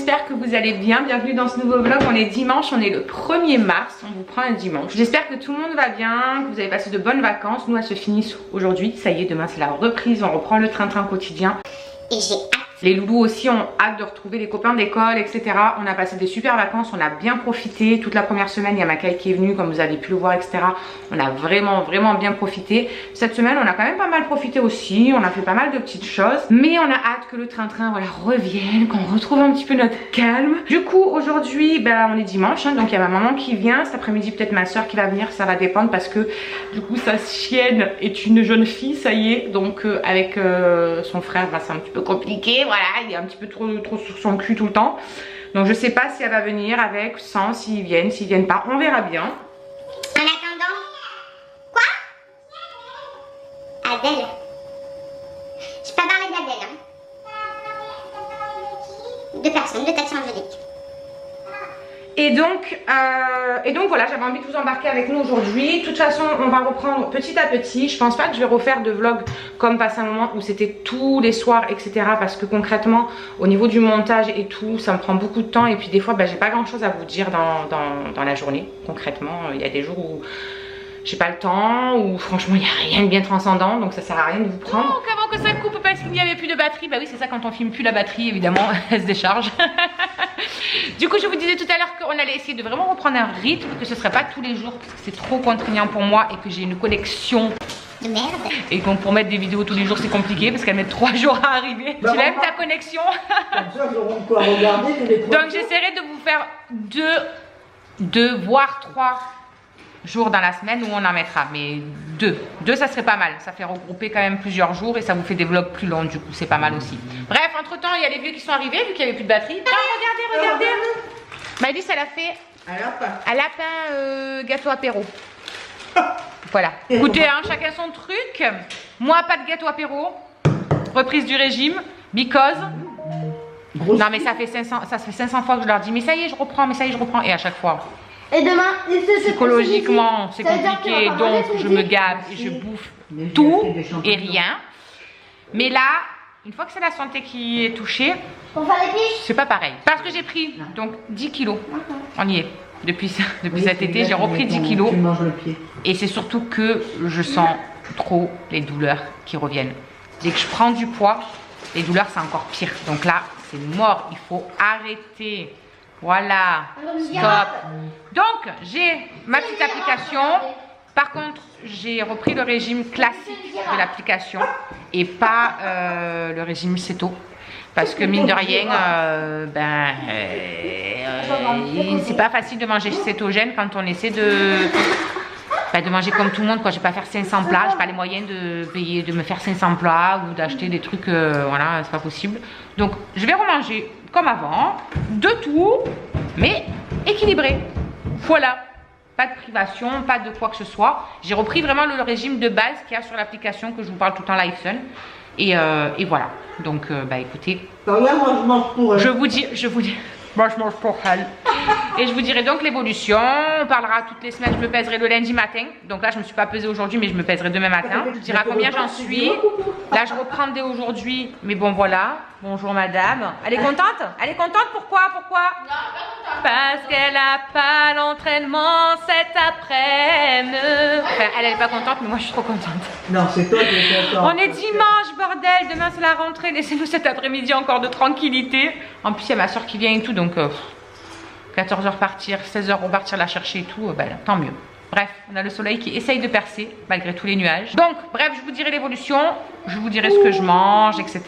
j'espère que vous allez bien. Bienvenue dans ce nouveau vlog. On est dimanche, on est le 1er mars. On vous prend un dimanche. J'espère que tout le monde va bien, que vous avez passé de bonnes vacances. Nous, elles se finissent aujourd'hui. Ça y est, demain c'est la reprise. On reprend le train-train quotidien. Et j'ai hâte. Les loulous aussi ont hâte de retrouver les copains d'école, etc. On a passé des super vacances, on a bien profité. Toute la première semaine, il y a Macaille qui est venue, comme vous avez pu le voir, etc. On a vraiment bien profité. Cette semaine, on a quand même pas mal profité aussi. On a fait pas mal de petites choses. Mais on a hâte que le train-train revienne, qu'on retrouve un petit peu notre calme. Du coup, aujourd'hui, on est dimanche. Donc, il y a ma maman qui vient. Cet après-midi, peut-être ma soeur qui va venir. Ça va dépendre parce que du coup, sa chienne est une jeune fille, ça y est. Donc, avec son frère, c'est un petit peu compliqué. Voilà, il est un petit peu trop sur son cul tout le temps. Donc je sais pas si elle va venir avec, sans, s'ils viennent pas, on verra bien. En attendant, quoi? Adèle. J'ai pas parlé d'Adèle. De personne, de taxi angélique. Et donc voilà, j'avais envie de vous embarquer avec nous aujourd'hui. De toute façon, on va reprendre petit à petit. Je pense pas que je vais refaire de vlog comme passer un moment où c'était tous les soirs, etc. Parce que concrètement, au niveau du montage et tout, ça me prend beaucoup de temps. Et puis des fois, j'ai pas grand chose à vous dire dans la journée. Concrètement, il y a des jours où j'ai pas le temps, ou franchement il n'y a rien de bien transcendant, donc ça sert à rien de vous prendre. Donc avant que ça coupe parce qu'il n'y avait plus de batterie, bah oui c'est ça, quand on filme plus la batterie évidemment elle se décharge. Du coup je vous disais tout à l'heure qu'on allait essayer de vraiment reprendre un rythme, que ce serait pas tous les jours parce que c'est trop contraignant pour moi et que j'ai une connexion de merde. Et donc pour mettre des vidéos tous les jours c'est compliqué parce qu'elle met 3 jours à arriver. Tu l'aimes ta connexion? Comme ça ils auront quoi regarder tous les 3 Donc j'essaierai de vous faire 2 voire 3 jours dans la semaine où on en mettra, mais 2 ça serait pas mal, ça fait regrouper quand même plusieurs jours et ça vous fait des vlogs plus longs, du coup c'est pas mal aussi. Bref, entre temps il y a les vieux qui sont arrivés vu qu'il n'y avait plus de batterie. Ah, regardez Maëlys elle a fait un lapin gâteau apéro. Voilà, écoutez hein, chacun son truc. Moi pas de gâteau apéro, reprise du régime because non mais ça fait 500 fois que je leur dis mais ça y est je reprends, et à chaque fois Et demain, psychologiquement c'est compliqué, donc je me gave et je bouffe tout et rien. Mais là, une fois que c'est la santé qui est touchée, c'est pas pareil. Parce que j'ai pris donc 10 kilos, on y est. Depuis cet été, j'ai repris 10 kilos. Et c'est surtout que je sens trop les douleurs qui reviennent. Dès que je prends du poids, les douleurs c'est encore pire. Donc là, c'est mort, il faut arrêter. Voilà, stop. Donc j'ai ma petite application. Par contre j'ai repris le régime classique de l'application et pas le régime céto. Parce que mine de rien, c'est pas facile de manger cétogène quand on essaie de manger comme tout le monde, quoi. Je vais pas faire 500 plats, j'ai pas les moyens de me faire 500 plats ou d'acheter des trucs, voilà, c'est pas possible. Donc je vais remanger comme avant, de tout, mais équilibré. Voilà, pas de privation, pas de quoi que ce soit. J'ai repris vraiment le régime de base qu'il y a sur l'application que je vous parle tout le temps, LifeSun. Et voilà, donc écoutez, regarde, moi je mange pour elle. je vous dis, moi je mange pour elle. Et je vous dirai donc l'évolution. On parlera toutes les semaines, je me pèserai le lundi matin. Donc là je me suis pas pesée aujourd'hui mais je me pèserai demain matin. Je vous dirai combien j'en suis. Là je reprends dès aujourd'hui. Mais bon voilà. Bonjour madame. Elle est contente? Elle est contente, pourquoi? Non, pas contente. Parce qu'elle a pas l'entraînement cet après-midi. Enfin elle est pas contente mais moi je suis trop contente. Non c'est toi qui es contente. On est dimanche bordel. Demain c'est la rentrée. Laissez-nous cet après-midi encore de tranquillité. En plus il y a ma soeur qui vient et tout donc 14h partir, 16h repartir la chercher et tout, tant mieux. Bref, on a le soleil qui essaye de percer malgré tous les nuages. Donc, bref, je vous dirai l'évolution, je vous dirai ce que je mange, etc.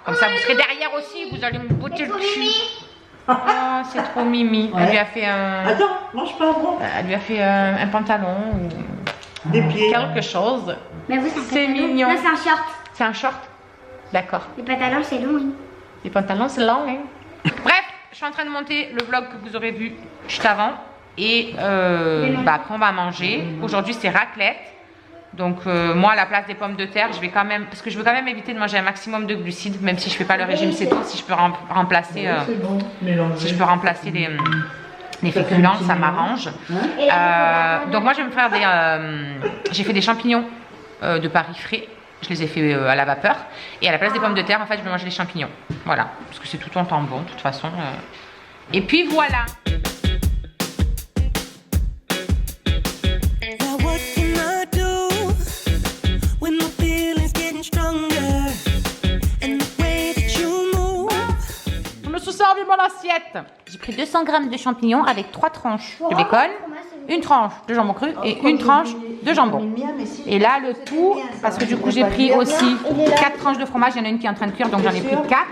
Comme ça, vous serez derrière aussi, vous allez me botter le cul. Ah, c'est trop mimi. Ouais. Elle lui a fait un... Attends, mange pas bon. Elle lui a fait un pantalon ou des pieds. Quelque chose. Mais vous, c'est mignon. Non, c'est un short. C'est un short? D'accord. Les pantalons, c'est long, oui. Les pantalons, c'est long, hein. Bref. Je suis en train de monter le vlog que vous aurez vu juste avant. Et après on va manger. Aujourd'hui c'est raclette. Donc moi à la place des pommes de terre, je vais quand même, parce que je veux quand même éviter de manger un maximum de glucides, même si je fais pas le régime céto, si je peux remplacer les féculents, ça m'arrange. Donc moi je vais me faire j'ai fait des champignons de Paris frais. Je les ai fait à la vapeur. Et à la place des pommes de terre, en fait, je vais manger les champignons. Voilà, parce que c'est tout en temps bon, de toute façon. Et puis voilà. Je me suis servi mon assiette. J'ai pris 200 g de champignons avec 3 tranches de bacon, une tranche de jambon cru et une tranche de jambon. Et là, le tout, parce que du coup, j'ai pris aussi 4 tranches de fromage. Il y en a une qui est en train de cuire, donc j'en ai pris 4.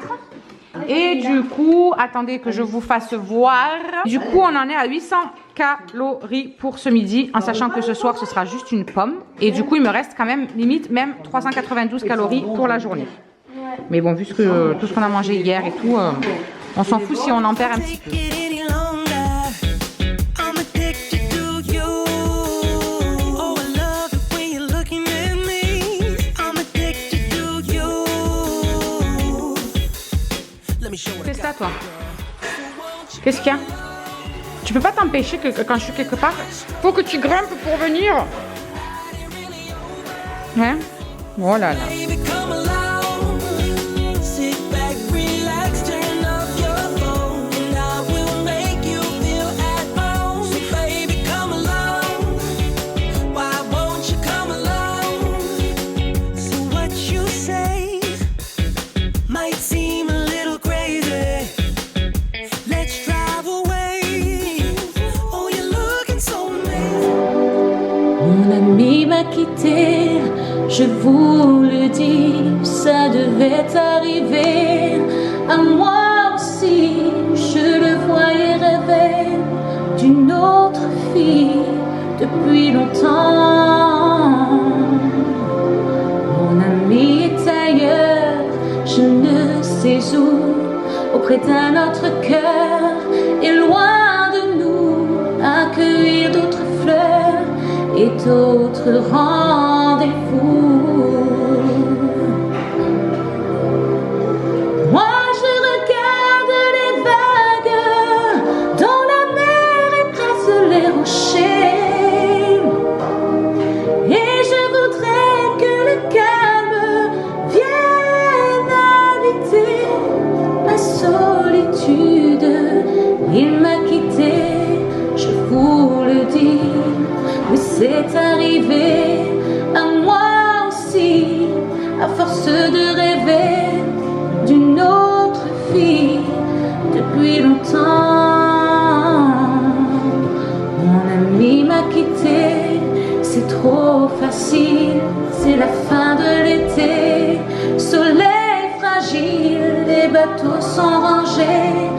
Et du coup, attendez que je vous fasse voir. Du coup, on en est à 800 calories pour ce midi, en sachant que ce soir, ce sera juste une pomme. Et du coup, il me reste quand même, limite, même 392 calories pour la journée. Mais bon, vu que tout ce qu'on a mangé hier et tout, on s'en fout si on en perd un petit peu. Qu'est-ce que t'as, toi? Qu'est-ce qu'il y a? Tu peux pas t'empêcher que quand je suis quelque part, faut que tu grimpes pour venir. Hein? Oh là là. Quitté, je vous le dis, ça devait arriver à moi aussi. Je le voyais rêver d'une autre fille depuis longtemps. Mon ami est ailleurs, je ne sais où, auprès d'un autre cœur et loin de nous, accueillir d'autres fleurs et d'autres rendez-vous. Moi je regarde les vagues dont la mer écrase les rochers, et je voudrais que le calme vienne habiter ma solitude. Il m'a quitté, je vous le dis, mais c'est arrivé à moi aussi, à force de rêver d'une autre fille depuis longtemps. Mon ami m'a quitté, c'est trop facile, c'est la fin de l'été, soleil fragile, les bateaux sont rangés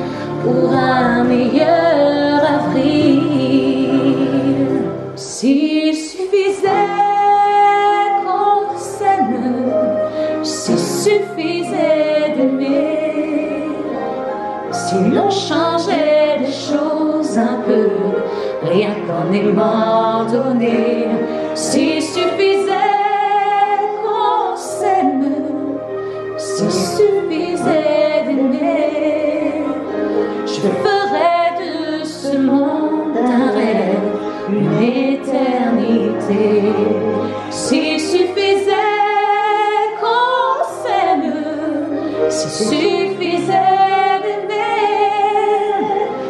pour un meilleur avril. S'il suffisait qu'on s'aime, s'il suffisait d'aimer, si l'on changeait les choses un peu, rien qu'en aimant donner, s'il suffisait qu'on s'aime, s'il suffisait d'aimer, je ferais de ce monde un rêve, une éternité. S'il suffisait qu'on s'aime, s'il suffisait d'aimer,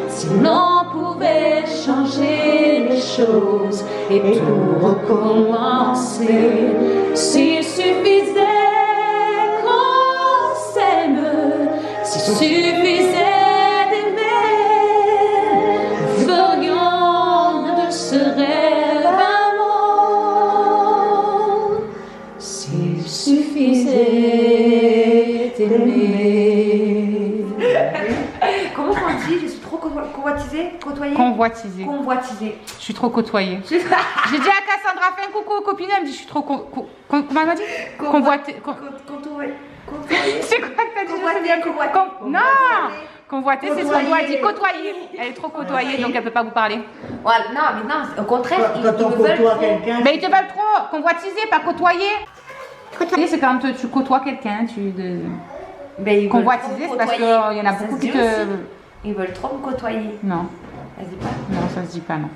si l'on pouvait changer les choses et tout recommencer, s'il suffisait qu'on s'aime, s'il suffisait Comment on dit? Je suis trop convoitisée, côtoyée. Convoitisée. Convoitisée. Je suis trop côtoyée. J'ai dit à Cassandra, fais un coucou aux copines, elle me dit je suis trop comment elle m'a dit? Convoitée. C'est quoi que t'as dit? Non, convoiter, c'est ce qu'on doit dire. Côtoyer. Elle est trop côtoyée, donc elle peut pas vous parler. Voilà, non, mais non, au contraire, Quand on côtoie quelqu'un. Mais ils te veulent trop. Convoitiser, pas côtoyer. Côtoyer, c'est quand tu côtoies quelqu'un, convoitiser, c'est parce qu'il y en a beaucoup qui te... Ils veulent trop me côtoyer. Non. Ça se dit pas? Non, ça se dit pas, non.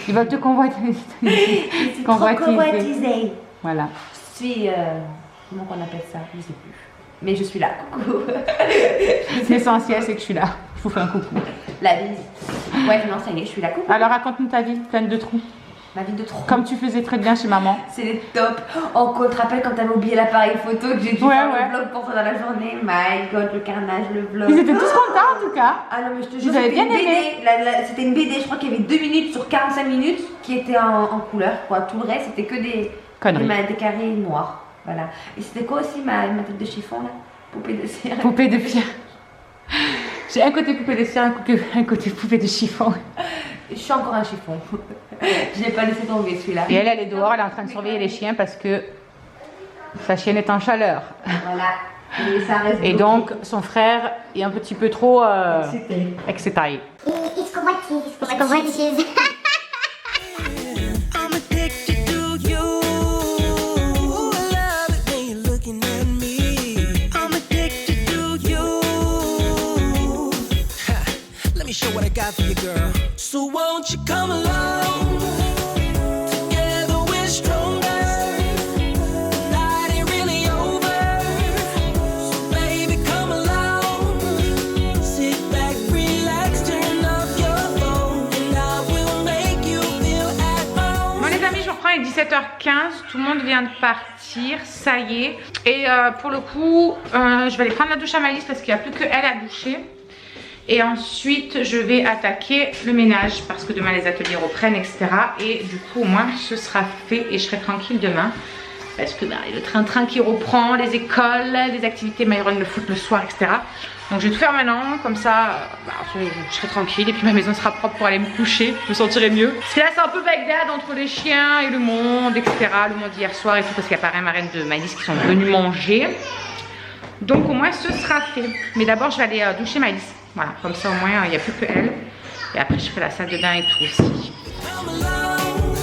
Ils veulent te convoitiser. Convoitiser. Voilà. suis... comment qu'on appelle ça? Je sais plus. Mais je suis là, coucou. L'essentiel, c'est que je suis là. Je vous fais un coucou. La bise. Ouais, non, ça y est, je suis là, coucou. Alors, raconte-nous ta vie pleine de trous. Ma vie de trop. Comme tu faisais très bien chez maman. C'est les top. Oh, on te rappelle quand t'avais oublié l'appareil photo que j'ai dû faire ouais. le vlog pour toi dans la journée. My God, le carnage, le vlog. Ils étaient tous contents en tout cas. Ah non, mais je te jure, Vous avez c'était bien une aimé. BD. C'était une BD, je crois qu'il y avait 2 minutes sur 45 minutes qui étaient en couleur, quoi. Tout le reste, c'était que des Conneries. des carrés noirs. Voilà. Et c'était quoi aussi ma tête de chiffon là? Poupée de cire. Poupée de pierre. J'ai un côté poupée de cire, un côté poupée de chiffon. Je suis encore un chiffon. Je n'ai pas laissé tomber celui-là. Et elle est dehors, elle est en train de surveiller les chiens parce que sa chienne est en chaleur. Voilà. Et ça reste Et bloqué. donc, son frère est un petit peu trop C'était. excité. Il se convoitise. I'm addicted to you. I love it when you're looking at me. I'm addicted to you. Ha, let me show what I got for you, girl. So won't you come along? Together we're stronger. The night ain't really over. So baby, come along. Sit back, relax, turn off your phone, and I will make you feel at home. Bon les amis, je reprends, il est 17h15, tout le monde vient de partir, ça y est. Et pour le coup, je vais aller prendre la douche à Maëlys parce qu'il n'y a plus qu'elle à doucher. Et ensuite, je vais attaquer le ménage parce que demain les ateliers reprennent, etc. Et du coup, au moins, ce sera fait et je serai tranquille demain. Parce que bah, le train-train qui reprend, les écoles, les activités, Myron, le foot le soir, etc. Donc je vais tout faire maintenant, comme ça, bah, je serai tranquille. Et puis ma maison sera propre pour aller me coucher, je me sentirai mieux. Parce que là, c'est un peu Bagdad entre les chiens et le monde, etc. Le monde hier soir et tout, parce qu'il y a parrain marraine de Maëlys qui sont venus manger. Donc au moins, ce sera fait. Mais d'abord, je vais aller doucher Maëlys. Voilà, comme ça au moins il n'y a plus que elle. Et après je ferai la salle de bain et tout aussi. Come along.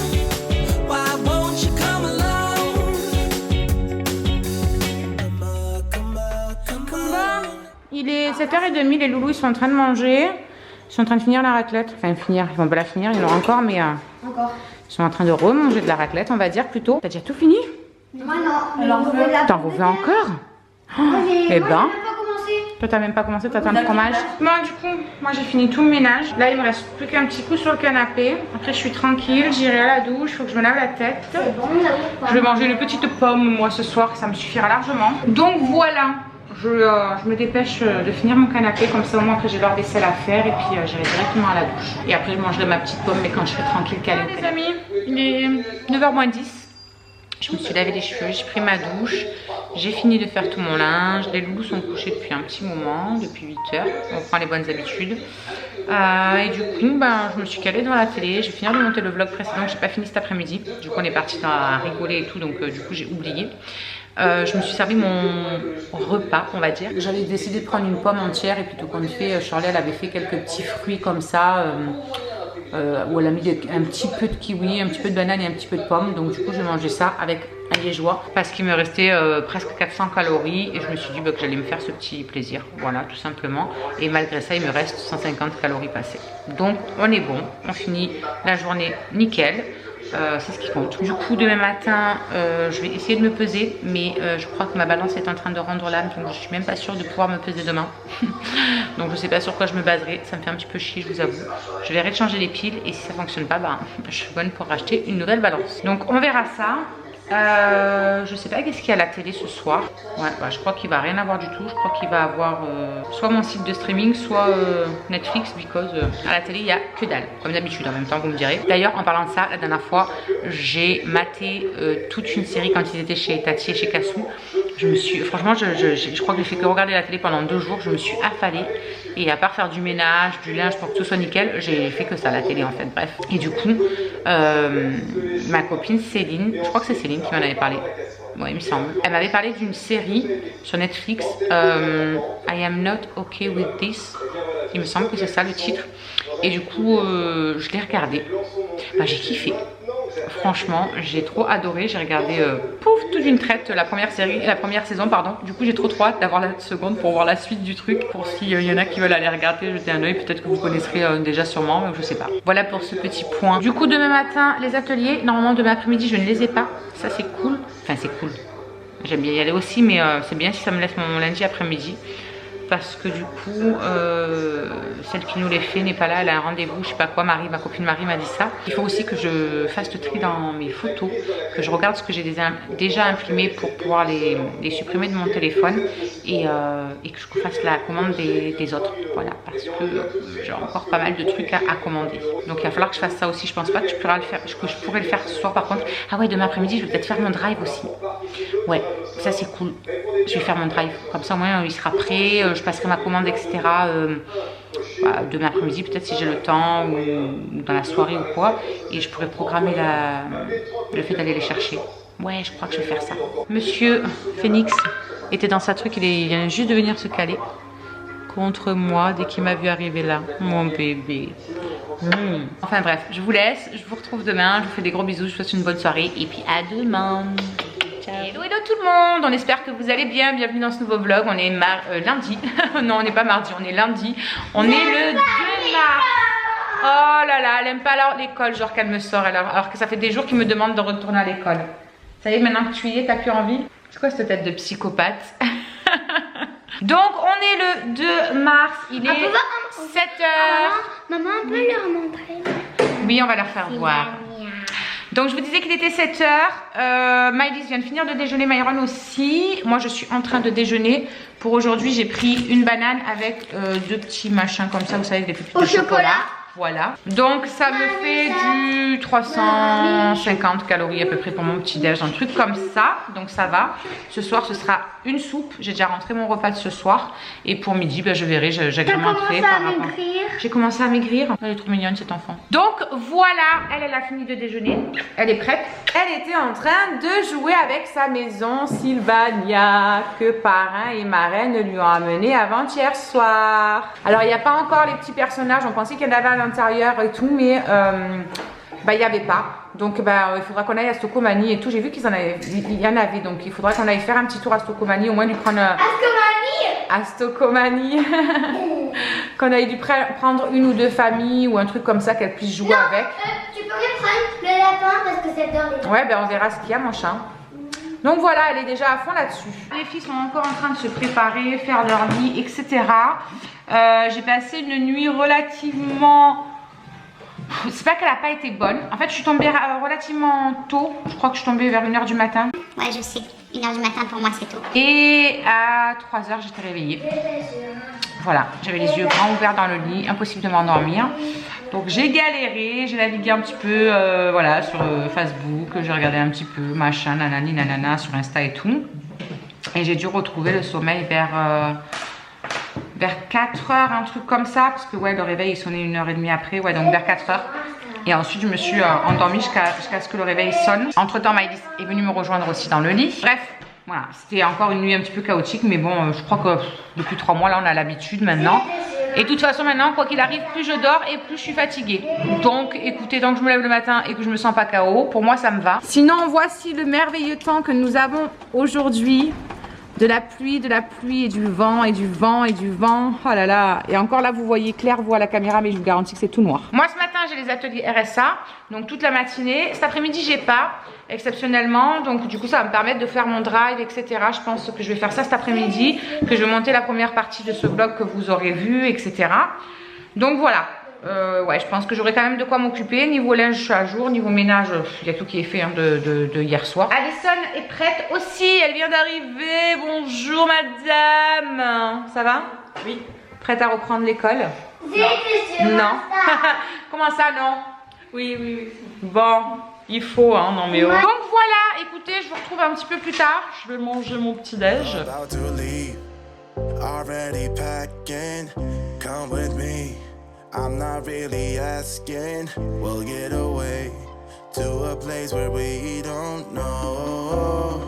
Why won't you come along? Come on. Il est 7h30, les loulous ils sont en train de manger. Ils sont en train de finir la raclette. Enfin finir, ils vont pas la finir, il y en aura encore, mais Encore. ils sont en train de remanger de la raclette, on va dire plutôt. T'as déjà tout fini? Moi non. Alors, T'en veux encore? Eh ben, toi t'as même pas commencé, t'attends le fromage. Bon du coup, moi j'ai fini tout le ménage. Là il me reste plus qu'un petit coup sur le canapé. Après je suis tranquille, j'irai à la douche, faut que je me lave la tête. Je vais manger une petite pomme moi ce soir, ça me suffira largement. Donc voilà, je me dépêche de finir mon canapé, comme ça au moins après j'ai leur vaisselle à faire et puis j'irai directement à la douche. Et après je mangerai ma petite pomme mais quand je serai tranquille calée. Les amis, il est 9h moins 10. Je me suis lavé les cheveux, j'ai pris ma douche, j'ai fini de faire tout mon linge. Les loulous sont couchés depuis un petit moment, depuis 8h. On prend les bonnes habitudes. Et du coup, je me suis calée devant la télé. Je vais finir de monter le vlog précédent que j'ai pas fini cet après-midi. Du coup, on est parti à rigoler et tout, donc du coup, j'ai oublié. Je me suis servi mon repas, on va dire. J'avais décidé de prendre une pomme entière et puis tout compte fait, Shirley elle avait fait quelques petits fruits comme ça. Où elle a mis un petit peu de kiwi, un petit peu de banane et un petit peu de pomme. Donc du coup j'ai mangé ça avec un liégeois parce qu'il me restait presque 400 calories et je me suis dit que j'allais me faire ce petit plaisir, voilà tout simplement. Et malgré ça il me reste 150 calories passées. Donc on est bon, on finit la journée nickel. C'est ce qui compte. Du coup demain matin je vais essayer de me peser, mais je crois que ma balance est en train de rendre l'âme, donc je suis même pas sûre de pouvoir me peser demain. Donc je sais pas sur quoi je me baserai, ça me fait un petit peu chier, je vous avoue. Je vais changer les piles et si ça fonctionne pas, je suis bonne pour racheter une nouvelle balance. Donc on verra ça. Je sais pas qu'est-ce qu'il y a à la télé ce soir. Ouais, je crois qu'il va rien avoir du tout. Je crois qu'il va avoir soit mon site de streaming, soit Netflix, because à la télé il y a que dalle, comme d'habitude en même temps vous me direz. D'ailleurs en parlant de ça, la dernière fois j'ai maté toute une série quand ils étaient chez Tati et chez Kassou. Je me suis, franchement je crois que j'ai fait que regarder la télé pendant 2 jours. Je me suis affalée et à part faire du ménage, du linge pour que tout soit nickel, j'ai fait que ça la télé en fait, bref. Et du coup ma copine Céline, je crois que c'est Céline qui m'en avait parlé, ouais, il me semble. Elle m'avait parlé d'une série sur Netflix, I am not okay with this. Il me semble que c'est ça le titre. Et du coup, je l'ai regardé. J'ai kiffé. Franchement, j'ai trop adoré. J'ai regardé toute une traite la première saison, pardon. Du coup, j'ai trop hâte d'avoir la seconde pour voir la suite du truc. Pour s'il y en a qui veulent aller regarder, jeter un oeil. Peut-être que vous connaisserez déjà sûrement, mais je sais pas. Voilà pour ce petit point. Du coup, demain matin, les ateliers. Normalement, demain après-midi, je ne les ai pas. Ça, c'est cool. Enfin, c'est cool. J'aime bien y aller aussi, mais c'est bien si ça me laisse mon lundi après-midi. Parce que du coup, celle qui nous les fait n'est pas là, elle a un rendez-vous, je sais pas quoi, Marie, ma copine Marie m'a dit ça. Il faut aussi que je fasse le tri dans mes photos, que je regarde ce que j'ai déjà imprimé pour pouvoir les supprimer de mon téléphone et que je fasse la commande des autres. Voilà, parce que j'ai encore pas mal de trucs à commander. Donc il va falloir que je fasse ça aussi, je pense pas que je pourrais le faire, que je pourrais le faire ce soir par contre. Ah ouais, demain après-midi, je vais peut-être faire mon drive aussi. Ouais, ça c'est cool. Je vais faire mon drive, comme ça au moins il sera prêt, je passerai ma commande, etc. Demain après-midi, peut-être si j'ai le temps ou dans la soirée ou quoi, et je pourrais programmer le fait d'aller les chercher. Ouais, je crois que je vais faire ça. Monsieur Phoenix était dans sa truc, il vient juste de venir se caler contre moi dès qu'il m'a vu arriver là. Mon bébé. Enfin bref, je vous laisse, je vous retrouve demain, je vous fais des gros bisous, je vous souhaite une bonne soirée et puis à demain. Hello, hello tout le monde, on espère que vous allez bien, bienvenue dans ce nouveau vlog, on est lundi, non on n'est pas mardi, on est lundi, on est le 2 mars. Oh là là, elle aime pas l'école, genre qu'elle me sort alors que ça fait des jours qu'il me demande de retourner à l'école. Ça y est, maintenant que tu y es, t'as plus envie? C'est quoi cette tête de psychopathe? Donc on est le 2 mars, il est 7h. Maman, on peut leur montrer. Oui, on va leur faire voir. Donc je vous disais qu'il était 7h, Maëlys vient de finir de déjeuner, Myron aussi. Moi je suis en train de déjeuner. Pour aujourd'hui j'ai pris une banane avec deux petits machins comme ça, vous savez, des pépites de chocolat. Voilà. Donc ça me fait du 350 calories à peu près pour mon petit déj, un truc comme ça. Donc ça va. Ce soir ce sera une soupe. J'ai déjà rentré mon repas de ce soir. Et pour midi, ben, je verrai, j'agrémenterai par rapport. J'ai commencé à maigrir. Elle est trop mignonne cette enfant. Donc voilà, elle a fini de déjeuner. Elle est prête. Elle était en train de jouer avec sa maison Sylvania que parrain et marraine lui ont amené avant-hier soir. Alors il n'y a pas encore les petits personnages. On pensait qu'il y en avait à l'intérieur et tout, mais il n'y avait pas. Donc il faudra qu'on aille à Stocomanie et tout. J'ai vu qu'il y en avait, donc il faudra qu'on aille faire un petit tour à Stocomanie, au moins lui prendre à Stocomanie qu'on aille lui prendre une ou deux familles ou un truc comme ça qu'elle puisse jouer avec. Tu peux prendre le lapin parce que c'est dans les... Ouais, on verra ce qu'il y a, mon chat. Donc voilà, elle est déjà à fond là-dessus. Les filles sont encore en train de se préparer, faire leur lit, etc. J'ai passé une nuit relativement... C'est pas qu'elle n'a pas été bonne. En fait, je suis tombée relativement tôt. Je crois que je suis tombée vers 1h du matin. Ouais, je sais. 1h du matin pour moi, c'est tôt. Et à 3h, j'étais réveillée. Voilà, j'avais les yeux grands ouverts dans le lit. Impossible de m'endormir. Donc j'ai galéré, j'ai navigué un petit peu voilà, sur Facebook. J'ai regardé un petit peu, machin, nanani, nanana, sur Insta et tout. Et j'ai dû retrouver le sommeil vers 4h, un truc comme ça, parce que ouais, le réveil il sonnait 1h30 après, ouais, donc vers 4h. Et ensuite je me suis endormie jusqu'à ce que le réveil sonne. Entre temps, Maëlys est venue me rejoindre aussi dans le lit. Bref, voilà, c'était encore une nuit un petit peu chaotique, mais bon, je crois que depuis 3 mois là on a l'habitude maintenant. Et de toute façon maintenant, quoi qu'il arrive, plus je dors et plus je suis fatiguée. Donc écoutez, donc je me lève le matin et que je me sens pas KO, pour moi ça me va. Sinon voici le merveilleux temps que nous avons aujourd'hui. De la pluie et du vent et du vent et du vent. Oh là là. Et encore là, vous voyez clair, vous à la caméra, mais je vous garantis que c'est tout noir. Moi, ce matin, j'ai les ateliers RSA. Donc, toute la matinée. Cet après-midi, j'ai pas, exceptionnellement. Donc, du coup, ça va me permettre de faire mon drive, etc. Je pense que je vais faire ça cet après-midi. Que je vais monter la première partie de ce vlog que vous aurez vu, etc. Donc, voilà. Ouais, je pense que j'aurai quand même de quoi m'occuper. Niveau linge, je suis à jour. Niveau ménage, il y a tout qui est fait hein, de hier soir. Alison est prête aussi. Elle vient d'arriver. Bonjour madame. Ça va? Oui. Prête à reprendre l'école? Non. Comment ça, non? Oui. Bon, il faut, hein, non mais oh. Donc voilà, écoutez, je vous retrouve un petit peu plus tard. Je vais manger mon petit déj. I'm not really asking, we'll get away to a place where we don't know.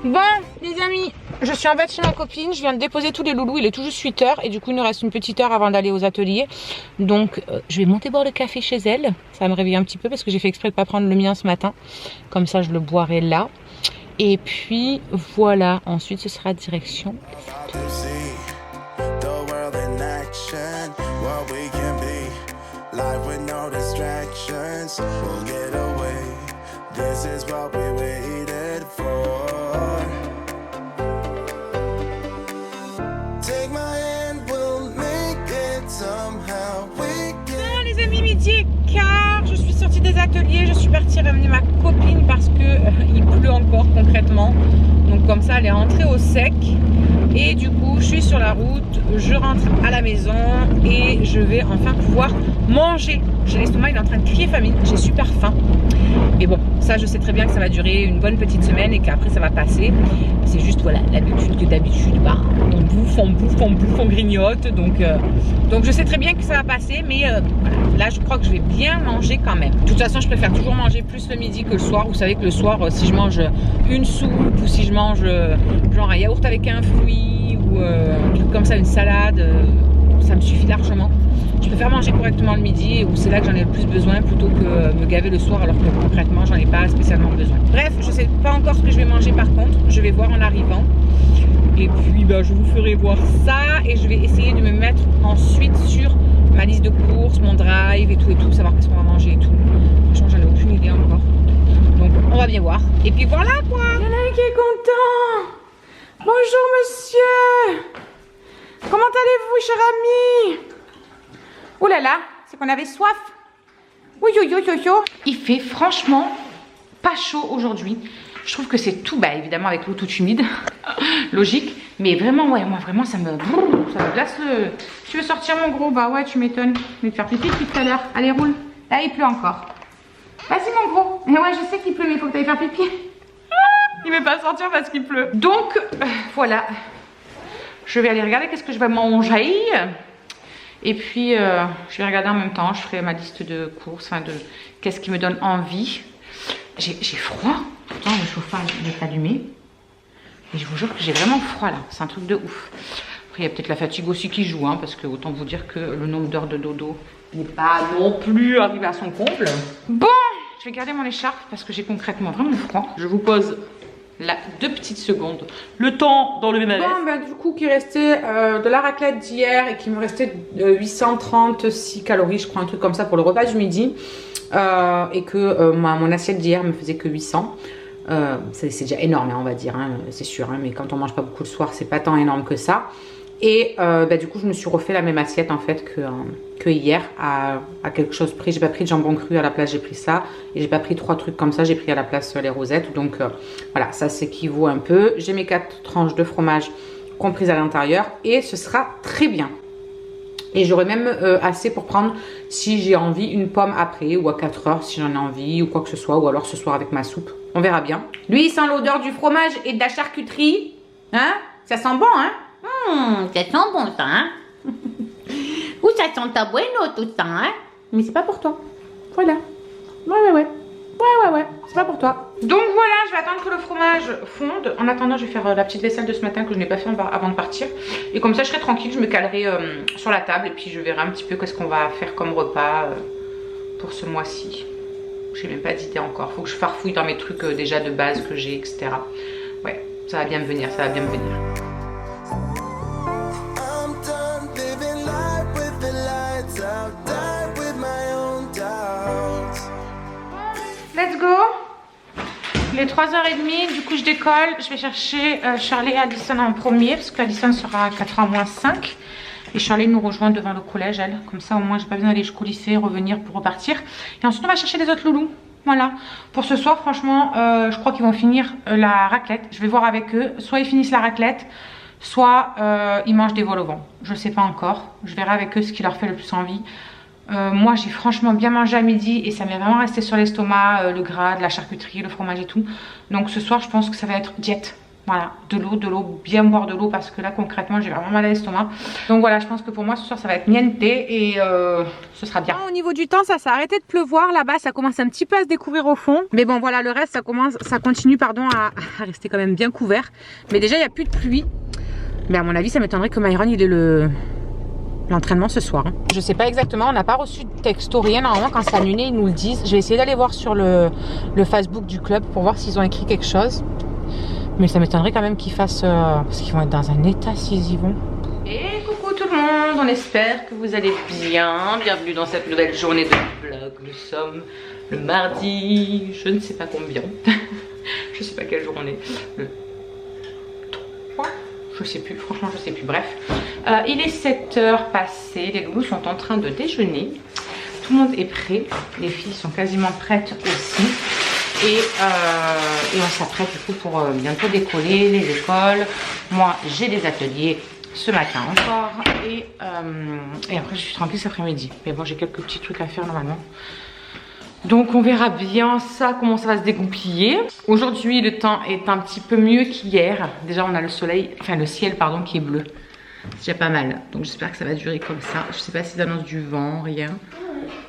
Bon, les amis, je suis en bas de chez ma copine, je viens de déposer tous les loulous, il est tout juste 8h et du coup il nous reste une petite heure avant d'aller aux ateliers. Donc je vais monter boire le café chez elle, ça va me réveiller un petit peu parce que j'ai fait exprès de ne pas prendre le mien ce matin. Comme ça je le boirai là. Et puis voilà, ensuite ce sera direction. What we can be, life with no distractions, we'll get away, This is what we waited for. Take my hand, we'll make it somehow. We can. Bon les amis, midi et quart, je suis sortie des ateliers, je suis partie ramener ma copine parce que il pleut encore concrètement. Donc comme ça elle est rentrée au sec. Et du coup je suis sur la route, je rentre à la maison et je vais enfin pouvoir manger. J'ai l'estomac, il est en train de crier famine, j'ai super faim. Mais bon, ça je sais très bien que ça va durer une bonne petite semaine et qu'après ça va passer. C'est juste voilà, l'habitude que d'habitude, bah, on grignote. Donc je sais très bien que ça va passer, mais voilà, là je crois que je vais bien manger quand même. De toute façon je préfère toujours manger plus le midi que le soir. Vous savez que le soir si je mange une soupe ou si je mange genre un yaourt avec un fruit ou un truc comme ça, une salade, ça me suffit largement. Je préfère manger correctement le midi où c'est là que j'en ai le plus besoin plutôt que me gaver le soir alors que concrètement j'en ai pas spécialement besoin. Bref, je sais pas encore ce que je vais manger par contre, je vais voir en arrivant. Et puis bah, je vous ferai voir ça et je vais essayer de me mettre ensuite sur ma liste de courses, mon drive et tout, savoir qu'est-ce qu'on va manger et tout. Franchement j'en ai aucune idée encore. Donc on va bien voir. Et puis voilà quoi. Il y en a un qui est content. Bonjour monsieur. Comment allez-vous cher ami? Oh là là, c'est qu'on avait soif. Oui, il fait franchement pas chaud aujourd'hui. Je trouve que c'est tout, bah évidemment avec l'eau toute humide, logique. Mais vraiment, ouais, moi vraiment ça me glace le... Tu veux sortir mon gros? Bah ouais, tu m'étonnes. Je vais te faire pipi depuis tout à l'heure. Allez, roule. Là, il pleut encore. Vas-y mon gros. Mais ouais, je sais qu'il pleut, mais il faut que tu ailles faire pipi. Il veut pas sortir parce qu'il pleut. Donc, voilà. Je vais aller regarder qu'est-ce que je vais manger. Et puis, je vais regarder en même temps, je ferai ma liste de courses, enfin de qu'est-ce qui me donne envie. J'ai froid, pourtant le chauffage est allumé. Et je vous jure que j'ai vraiment froid là, c'est un truc de ouf. Après, il y a peut-être la fatigue aussi qui joue, hein, parce que autant vous dire que le nombre d'heures de dodo n'est pas non plus arrivé à son comble. Bon, je vais garder mon écharpe parce que j'ai concrètement vraiment froid. Je vous pose là 2 petites secondes, le temps d'enlever ma veste. Bon, bah, du coup, qui restait de la raclette d'hier et qui me restait 836 calories, je crois, un truc comme ça pour le repas du midi. Et que mon assiette d'hier me faisait que 800. C'est déjà énorme, hein, on va dire, hein, c'est sûr. Hein, mais quand on mange pas beaucoup le soir, c'est pas tant énorme que ça. Et bah, du coup, je me suis refait la même assiette en fait que hier à quelque chose près. J'ai pas pris de jambon cru à la place, j'ai pris ça. Et j'ai pas pris 3 trucs comme ça, j'ai pris à la place les rosettes. Donc voilà, ça s'équivaut un peu. J'ai mes 4 tranches de fromage comprises à l'intérieur et ce sera très bien. Et j'aurai même assez pour prendre, si j'ai envie, une pomme après ou à 4 heures si j'en ai envie ou quoi que ce soit. Ou alors ce soir avec ma soupe, on verra bien. Lui, il sent l'odeur du fromage et de la charcuterie. Hein? Ça sent bon, hein? Ça sent bon ça, hein? Ou ça sent ta bueno tout ça, hein? Mais c'est pas pour toi. Voilà. Ouais. C'est pas pour toi. Donc voilà, je vais attendre que le fromage fonde. En attendant, je vais faire la petite vaisselle de ce matin que je n'ai pas fait avant de partir. Et comme ça, je serai tranquille, je me calerai sur la table. Et puis je verrai un petit peu qu'est-ce qu'on va faire comme repas pour ce mois-ci. J'ai même pas d'idée encore. Faut que je farfouille dans mes trucs déjà de base que j'ai, etc. Ouais, ça va bien me venir, ça va bien me venir. Let's go. Il est 3h30, du coup je décolle. Je vais chercher Charlie et Addison en premier parce qu'Addison sera à 4h moins 5. Et Charlie nous rejoint devant le collège, elle. Comme ça au moins j'ai pas besoin d'aller jusqu'au lycée, revenir pour repartir. Et ensuite on va chercher les autres loulous. Voilà. Pour ce soir franchement je crois qu'ils vont finir la raclette. Je vais voir avec eux. Soit ils finissent la raclette, soit ils mangent des vols au vent. Je sais pas encore. Je verrai avec eux ce qui leur fait le plus envie. Moi j'ai franchement bien mangé à midi et ça m'est vraiment resté sur l'estomac, le gras, de la charcuterie, le fromage et tout. Donc ce soir je pense que ça va être diète. Voilà, de l'eau, bien boire de l'eau parce que là concrètement j'ai vraiment mal à l'estomac. Donc voilà, je pense que pour moi ce soir ça va être niente et ce sera bien. Au niveau du temps, ça s'est arrêté de pleuvoir là-bas, ça commence un petit peu à se découvrir au fond. Mais bon voilà, le reste ça continue à rester quand même bien couvert. Mais déjà il n'y a plus de pluie. Mais à mon avis ça m'étonnerait que Myron il ait l'entraînement ce soir. Je sais pas exactement, on n'a pas reçu de texto, rien. Normalement quand c'est annulé ils nous le disent. Je vais essayer d'aller voir sur le Facebook du club pour voir s'ils ont écrit quelque chose. Mais ça m'étonnerait quand même qu'ils fassent parce qu'ils vont être dans un état s'ils y vont. Et coucou tout le monde, on espère que vous allez bien. Bienvenue dans cette nouvelle journée de vlog. Nous sommes le mardi, je ne sais pas combien. Je sais pas quel jour on est. Le 3, je sais plus, franchement je sais plus, bref. Il est 7h passé, les loulous sont en train de déjeuner. Tout le monde est prêt, les filles sont quasiment prêtes aussi. Et on s'apprête du coup pour bientôt décoller, les écoles. Moi j'ai des ateliers ce matin encore. Et après je suis tranquille cet après-midi. Mais bon, j'ai quelques petits trucs à faire normalement. Donc on verra bien ça, comment ça va se dégoupiller. Aujourd'hui le temps est un petit peu mieux qu'hier. Déjà on a le soleil, enfin le ciel pardon qui est bleu. C'est déjà pas mal. Donc j'espère que ça va durer comme ça. Je sais pas s'ils annoncent du vent, rien.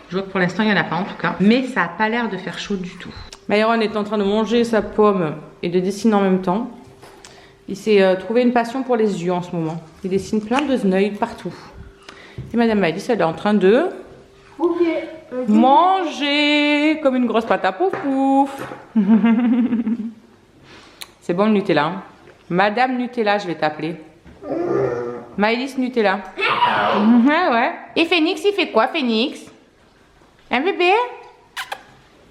Je vois que pour l'instant il n'y en a pas en tout cas. Mais ça n'a pas l'air de faire chaud du tout. Myron est en train de manger sa pomme et de dessiner en même temps. Il s'est trouvé une passion pour les yeux en ce moment. Il dessine plein de yeux partout. Et Madame Maëlys, elle est en train de manger comme une grosse pâte à pouf pouf. C'est bon le Nutella, hein? Madame Nutella, je vais t'appeler. Maëlys Nutella. Ouais. Et Phoenix, il fait quoi Phoenix? Un bébé?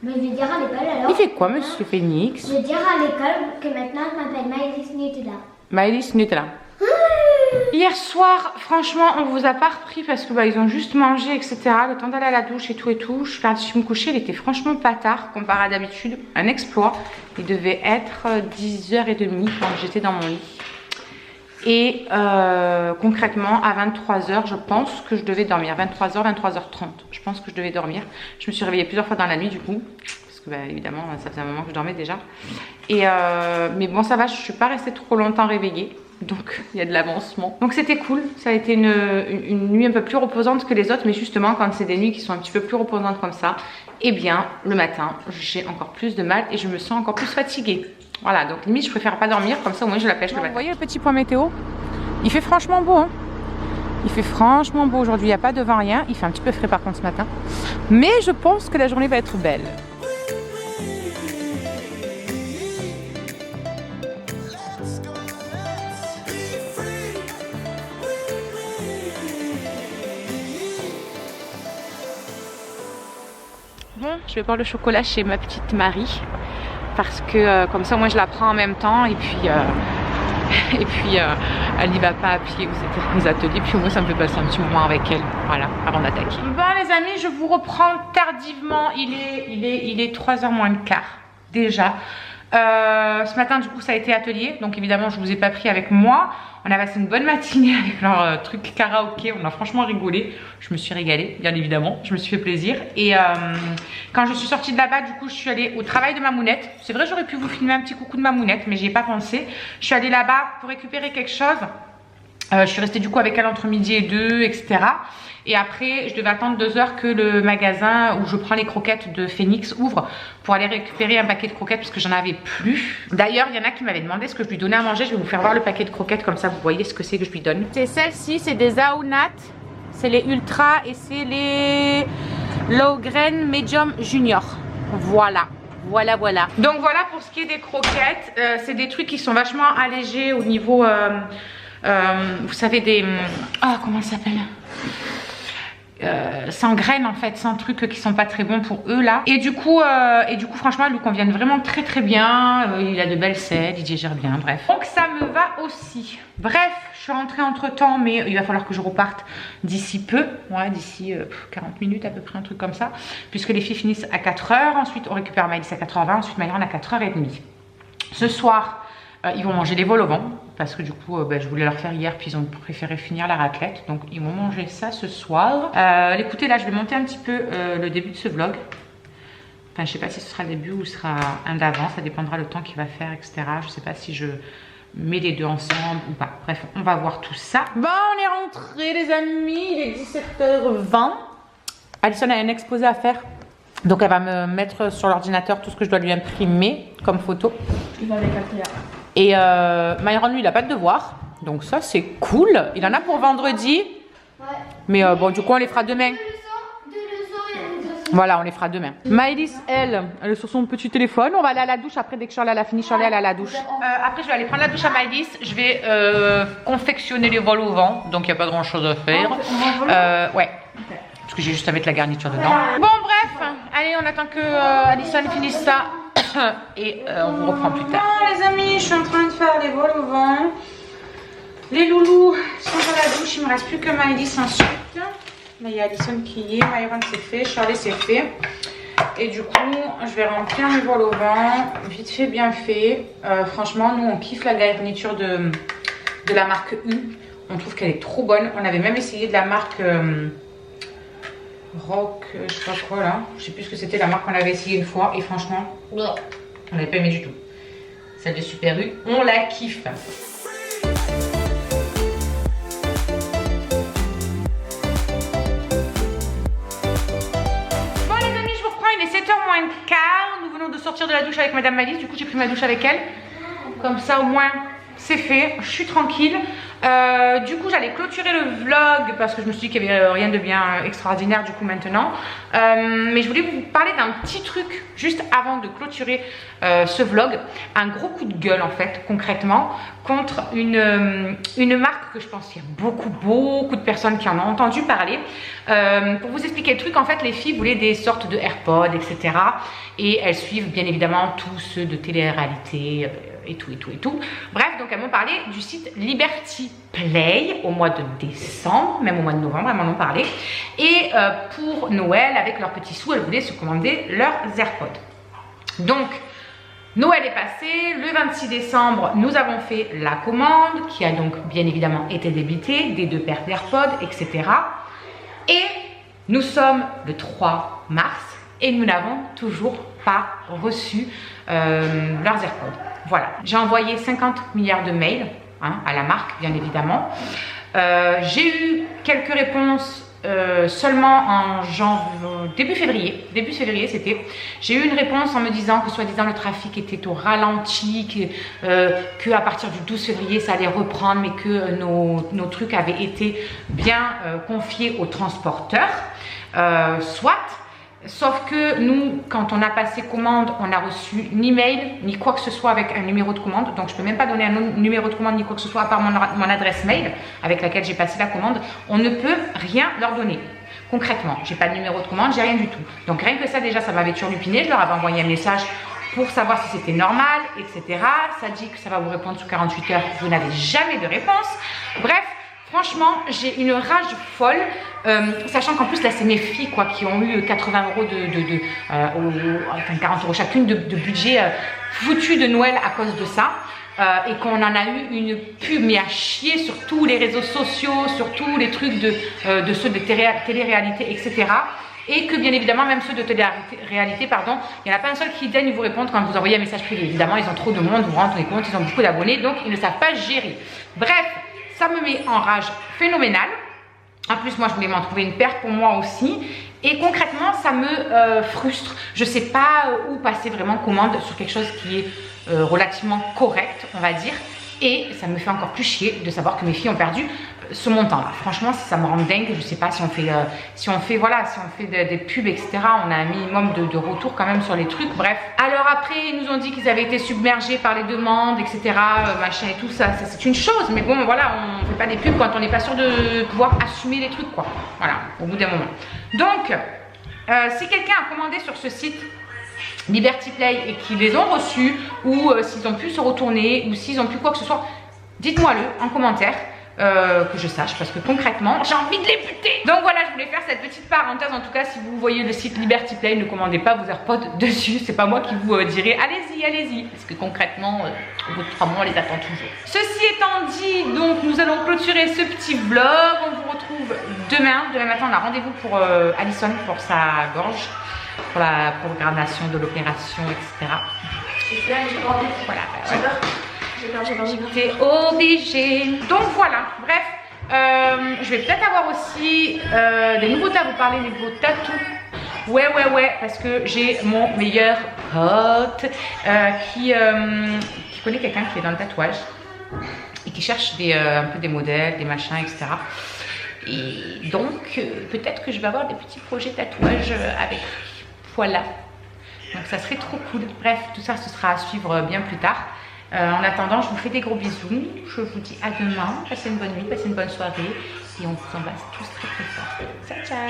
Mais je vais dire à l'école alors. Il fait quoi Monsieur Phoenix? Je vais dire à l'école que maintenant je m'appelle Maëlys Nutella. Maëlys Nutella. Hier soir, franchement, on vous a pas repris parce que ils ont juste mangé, etc. Le temps d'aller à la douche et tout. Je suis partie me coucher, il était franchement pas tard comparé à d'habitude. Un exploit. Il devait être 10h30 quand j'étais dans mon lit. Et concrètement, à 23h, je pense que je devais dormir. 23h, 23h30. Je pense que je devais dormir. Je me suis réveillée plusieurs fois dans la nuit du coup. Parce que évidemment, ça faisait un moment que je dormais déjà. Et mais bon, ça va, je suis pas restée trop longtemps réveillée. Donc il y a de l'avancement. Donc c'était cool. Ça a été une nuit un peu plus reposante que les autres. Mais justement, quand c'est des nuits qui sont un petit peu plus reposantes comme ça, eh bien, le matin, j'ai encore plus de mal et je me sens encore plus fatiguée. Voilà, donc limite je préfère pas dormir, comme ça au moins je la pêche le matin. Vous voyez le petit point météo? Il fait franchement beau, hein. Il fait franchement beau aujourd'hui, il n'y a pas de vent, rien. Il fait un petit peu frais par contre ce matin. Mais je pense que la journée va être belle. Bon, je vais boire le chocolat chez ma petite Marie. Parce que comme ça moi je la prends en même temps et puis elle n'y va pas à pied aux ateliers, puis moi ça me fait passer un petit moment avec elle, voilà, avant d'attaquer. Bon les amis, je vous reprends tardivement, il est 3h moins le quart déjà. Ce matin du coup ça a été atelier, donc évidemment je vous ai pas pris avec moi. On a passé une bonne matinée avec leur truc karaoké, on a franchement rigolé. Je me suis régalée, bien évidemment, je me suis fait plaisir. Et quand je suis sortie de là-bas, du coup je suis allée au travail de Mamounette. C'est vrai, j'aurais pu vous filmer un petit coucou de Mamounette, mais j'y ai pas pensé. Je suis allée là-bas pour récupérer quelque chose. Je suis restée du coup avec elle entre midi et 2, etc. Et après, je devais attendre 2 heures que le magasin où je prends les croquettes de Phoenix ouvre pour aller récupérer un paquet de croquettes parce que j'en avais plus. D'ailleurs, il y en a qui m'avaient demandé ce que je lui donnais à manger. Je vais vous faire voir le paquet de croquettes comme ça vous voyez ce que c'est que je lui donne. C'est celle-ci, c'est des Aounat, c'est les Ultra et c'est les Low Grain Medium Junior. Voilà. Donc voilà pour ce qui est des croquettes. C'est des trucs qui sont vachement allégés au niveau, vous savez, des... Oh, comment ça s'appelle ? Sans graines en fait, sans trucs qui sont pas très bons pour eux là. Et du coup franchement elles lui conviennent vraiment très bien. Il a de belles selles, il digère bien, bref. Donc ça me va aussi. Bref, je suis rentrée entre temps, mais il va falloir que je reparte d'ici peu. Ouais, d'ici 40 minutes à peu près, un truc comme ça. Puisque les filles finissent à 4h, ensuite on récupère Maëlys à 4h20, ensuite Myron à 4h30. Ce soir, ils vont manger les vols au vent parce que du coup je voulais leur faire hier puis ils ont préféré finir la raclette, donc ils vont manger ça ce soir. Écoutez, là je vais monter un petit peu le début de ce vlog. Enfin je sais pas si ce sera le début ou ce sera un d'avant, ça dépendra le temps qu'il va faire, etc. Je sais pas si je mets les deux ensemble ou pas, bref on va voir tout ça. Bon, on est rentrés les amis, il est 17h20. Alison a un exposé à faire, donc elle va me mettre sur l'ordinateur tout ce que je dois lui imprimer comme photo. Il va avec Athéa. Et Myron lui il a pas de devoir, donc ça c'est cool. Il en a pour vendredi, ouais. Mais bon du coup on les fera demain. Voilà, on les fera demain. Maëlys elle est sur son petit téléphone. On va aller à la douche après, dès que Charlie a fini. Charlie elle est à la douche. Après je vais aller prendre la douche à Maëlys. Je vais confectionner les vols au vent, donc il n'y a pas grand chose à faire. Ouais. Okay. Parce que j'ai juste à mettre la garniture dedans. Bon bref, Allez, on attend que Alison finisse ça et on vous reprend plus tard. Bon, les amis, je suis en train de faire les vols au vent. Les loulous sont dans la douche, il me reste plus que Maëlys ensuite. Là, il y a Alison qui y est, Myron c'est fait, Charlie c'est fait. Et du coup, je vais remplir mes vols au vent, vite fait, bien fait. Franchement, nous on kiffe la garniture de la marque U. On trouve qu'elle est trop bonne. On avait même essayé de la marque Rock, je sais pas quoi là. Je sais plus ce que c'était la marque qu'on avait essayé une fois. Et franchement, on n'avait pas aimé du tout. Celle de Super U, on la kiffe. Bon les amis, je vous reprends, il est 7h moins le quart. Nous venons de sortir de la douche avec Madame Maëlys. Du coup, j'ai pris ma douche avec elle. Comme ça, au moins, c'est fait. Je suis tranquille. Du coup, j'allais clôturer le vlog parce que je me suis dit qu'il n'y avait rien de bien extraordinaire du coup maintenant. Mais je voulais vous parler d'un petit truc juste avant de clôturer ce vlog. Un gros coup de gueule en fait, concrètement, contre une marque que je pense qu'il y a beaucoup de personnes qui en ont entendu parler. Pour vous expliquer le truc, en fait, les filles voulaient des sortes de AirPods, etc. Et elles suivent bien évidemment tous ceux de télé-réalité et tout. Bref, donc elles m'ont parlé du site Liberty Play au mois de décembre, même au mois de novembre, elles m'en ont parlé. Et pour Noël, avec leurs petits sous, elles voulaient se commander leurs AirPods. Donc, Noël est passé, le 26 décembre, nous avons fait la commande qui a donc bien évidemment été débitée, des 2 paires d'AirPods, etc. Et nous sommes le 3 mars et nous n'avons toujours pas reçu leurs AirPods. Voilà, j'ai envoyé 50 milliards de mails à la marque, bien évidemment. J'ai eu quelques réponses seulement en début février. Début février, c'était. J'ai eu une réponse en me disant que soi-disant le trafic était au ralenti, que à partir du 12 février ça allait reprendre, mais que nos trucs avaient été bien confiés aux transporteurs. Soit. Sauf que nous, quand on a passé commande, on n'a reçu ni mail, ni quoi que ce soit avec un numéro de commande. Donc, je ne peux même pas donner un numéro de commande, ni quoi que ce soit, à part mon adresse mail avec laquelle j'ai passé la commande. On ne peut rien leur donner. Concrètement, j'ai pas de numéro de commande, j'ai rien du tout. Donc, rien que ça, déjà, ça m'avait turlupiné. Je leur avais envoyé un message pour savoir si c'était normal, etc. Ça dit que ça va vous répondre sous 48 heures. Vous n'avez jamais de réponse. Bref. Franchement, j'ai une rage folle, sachant qu'en plus là c'est mes filles quoi, qui ont eu 80 €, enfin 40 € chacune de budget foutu de Noël à cause de ça. Et qu'on en a eu une pub mais à chier sur tous les réseaux sociaux, sur tous les trucs de ceux de télé-réalité, etc. Et que bien évidemment, même ceux de télé-réalité, pardon, il n'y en a pas un seul qui daigne vous répondre quand vous envoyez un message privé. Évidemment, ils ont trop de monde, vous vous rendez compte, ils ont beaucoup d'abonnés, donc ils ne savent pas gérer. Bref. Ça me met en rage phénoménale. En plus, moi, je voulais m'en trouver une paire pour moi aussi. Et concrètement, ça me frustre. Je ne sais pas où passer vraiment commande sur quelque chose qui est relativement correct, on va dire. Et ça me fait encore plus chier de savoir que mes filles ont perdu ce montant-là. Franchement, ça me rend dingue. Je ne sais pas si on fait, des pubs, etc. On a un minimum de retour quand même sur les trucs. Bref. Alors après, ils nous ont dit qu'ils avaient été submergés par les demandes, etc. Machin et tout ça. C'est une chose. Mais bon, voilà, on ne fait pas des pubs quand on n'est pas sûr de pouvoir assumer les trucs, quoi. Voilà, au bout d'un moment. Donc, si quelqu'un a commandé sur ce site Liberty Play et qu'ils les ont reçus ou s'ils ont pu se retourner ou s'ils ont pu quoi que ce soit, dites-moi-le en commentaire que je sache parce que concrètement j'ai envie de les buter. Donc voilà, je voulais faire cette petite parenthèse. En tout cas, si vous voyez le site Liberty Play, ne commandez pas vos AirPods dessus. C'est pas moi qui vous dirai allez-y parce que concrètement au bout de 3 mois on les attend toujours. Ceci étant dit, donc nous allons clôturer ce petit vlog. On vous retrouve demain matin. On a rendez-vous pour Alison pour sa gorge, pour la programmation de l'opération, etc. Voilà, t'es obligé. Donc voilà, bref, je vais peut-être avoir aussi des nouveautés à vous parler, des nouveaux tatous. Ouais, parce que j'ai mon meilleur pote qui connaît quelqu'un qui est dans le tatouage et qui cherche un peu des modèles, des machins, etc. Et donc, peut-être que je vais avoir des petits projets tatouage avec lui. Voilà. Donc, ça serait trop cool. Bref, tout ça, ce sera à suivre bien plus tard. En attendant, je vous fais des gros bisous. Je vous dis à demain. Passez une bonne nuit, passez une bonne soirée. Et on vous embrasse tous très fort. Ciao, ciao.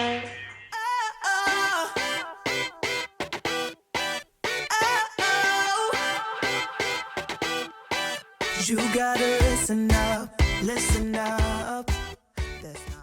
You gotta listen up, listen up. That's not